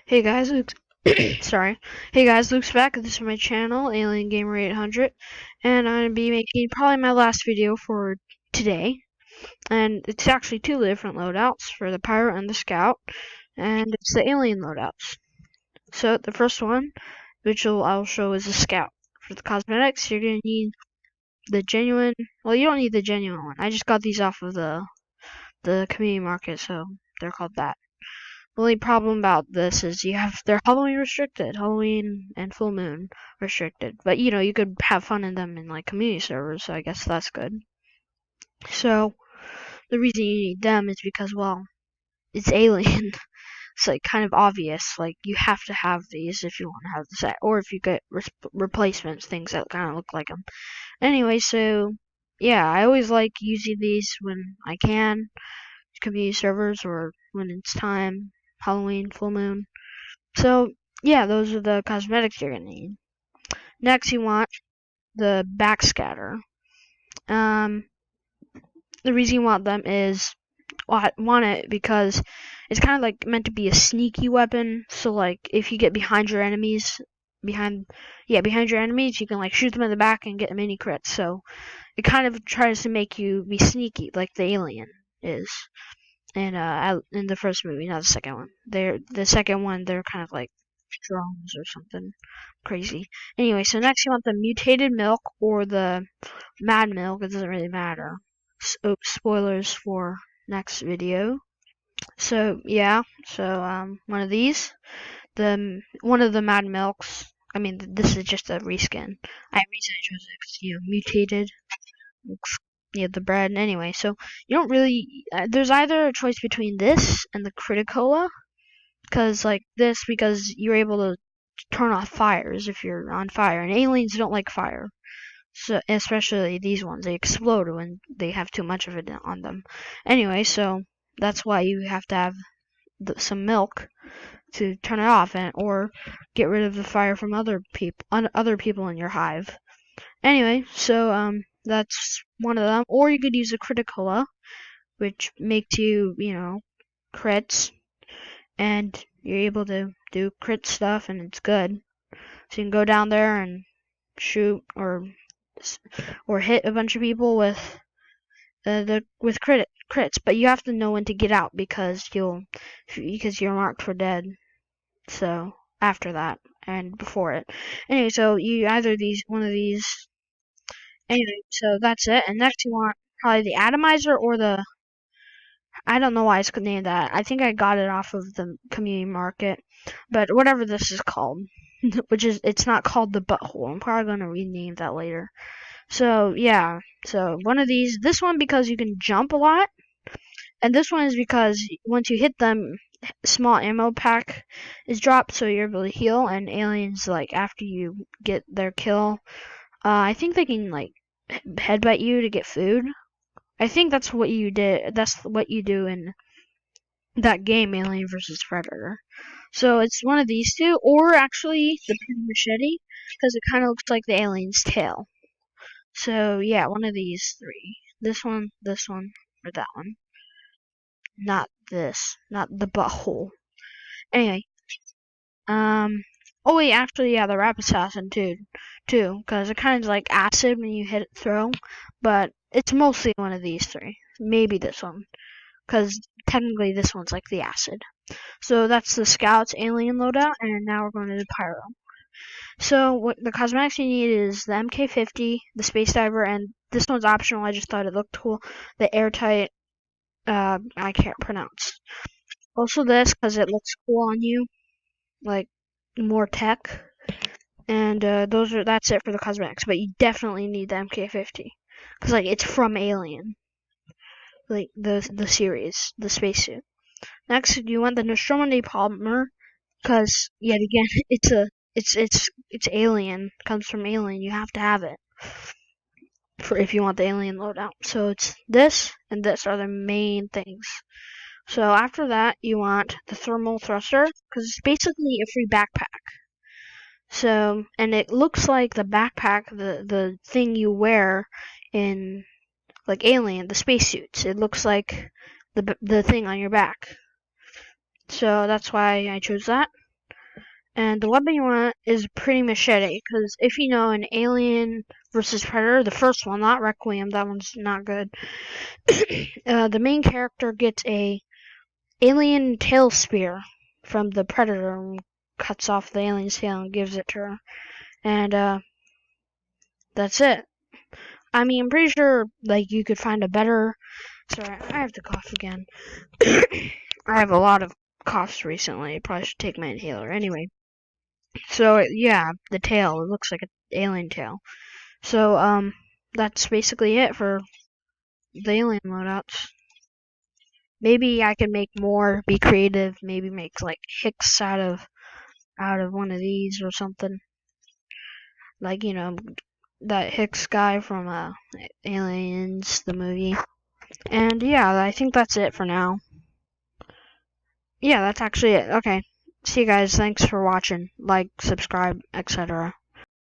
Hey guys, Luke's sorry. Hey guys, Luke's back. This is my channel, Alien Gamer 800, and I'm gonna be making probably my last video for today. And it's actually two different loadouts for the pirate and the scout, and it's the alien loadouts. So the first one, which I'll show, is the scout. For the cosmetics, you're gonna need the genuine. Well, you don't need the genuine one. I just got these off of the community market, so they're called that. The only problem about this is they're Halloween restricted, Halloween and full moon restricted. But you could have fun in them in like community servers, so I guess that's good. So the reason you need them is because, well, it's alien. It's like kind of obvious. Like you have to have these if you want to have the set, or if you get replacements, things that kind of look like them. Anyway, so yeah, I always like using these when I can, community servers, or when it's time, Halloween, full moon. So yeah, those are the cosmetics you're gonna need. Next, you want the backscatter. Um, the reason you want them is, well, I want it because it's kind of like meant to be a sneaky weapon. So like if you get behind your enemies, behind your enemies, you can like shoot them in the back and get a mini crit. So it kind of tries to make you be sneaky, like the alien is in the first movie, not the second one. The second one, they're kind of like drones or something crazy. Anyway, so next you want the mutated milk or the mad milk. It doesn't really matter. Spoilers for next video. So yeah, one of these, one of the mad milks. I mean, this is just a reskin. Reason I chose it because mutated. Yeah, the bread. Anyway, so you don't really. There's either a choice between this and the Criticola, because you're able to turn off fires if you're on fire, and aliens don't like fire. So especially these ones, they explode when they have too much of it on them. Anyway, so that's why you have to have some milk to turn it off, or get rid of the fire from other people in your hive. Anyway, so that's one of them. Or you could use a Criticola, which makes crits, and you're able to do crit stuff, and it's good. So you can go down there and shoot or hit a bunch of people with crits, but you have to know when to get out because you're marked for dead. So after that and before it. Anyway, so you either one of these. Anyway, so that's it. And next you want probably the atomizer or the, I don't know why it's named that. I think I got it off of the community market, but whatever this is called, it's not called the butthole. I'm probably gonna rename that later. So yeah, so one of these, this one because you can jump a lot, and this one is because once you hit them, small ammo pack is dropped, so you're able to heal. And aliens, like after you get their kill, I think they can like headbutt you to get food. I think that's what you did. That's what you do in that game, Alien versus Predator. So it's one of these two, or actually the machete, because it kind of looks like the alien's tail. So yeah, one of these three. This one, or that one. Not this. Not the butthole. Anyway, oh wait, actually, yeah, the rap assassin too, because it kind of like acid when you hit it throw, but it's mostly one of these three. Maybe this one, because technically this one's like the acid. So that's the Scout's alien loadout, and now we're going to the Pyro. So what the cosmetics you need is the MK50, the Space Diver, and this one's optional. I just thought it looked cool. The Airtight, I can't pronounce. Also this, because it looks cool on you, like more tech. And that's it for the cosmetics. But you definitely need the MK50, because like it's from Alien, like the series, the spacesuit. Next, you want the Nostromo Napalmer, because yet again, it's Alien, comes from Alien. You have to have it for if you want the Alien loadout. So it's this and this are the main things. So after that, you want the Thermal Thruster, because it's basically a free backpack. So, and it looks like the backpack, the thing you wear in like Alien, the spacesuits. It looks like the thing on your back. So that's why I chose that. And the weapon you want is pretty machete, because if you know an Alien versus Predator, the first one, not Requiem, that one's not good. The main character gets a alien tail spear from the Predator and cuts off the alien's tail and gives it to her. And that's it. I mean, I'm pretty sure like you could find a better. Sorry, I have to cough again. I have a lot of coughs recently. I probably should take my inhaler. Anyway, so yeah, the tail. It looks like an alien tail. So that's basically it for the alien loadouts. Maybe I can make more, be creative. Maybe make like Hicks out of one of these or something. Like that Hicks guy from Aliens, the movie. And yeah, I think that's it for now. Yeah, that's actually it. Okay. See you guys. Thanks for watching. Like, subscribe, etc.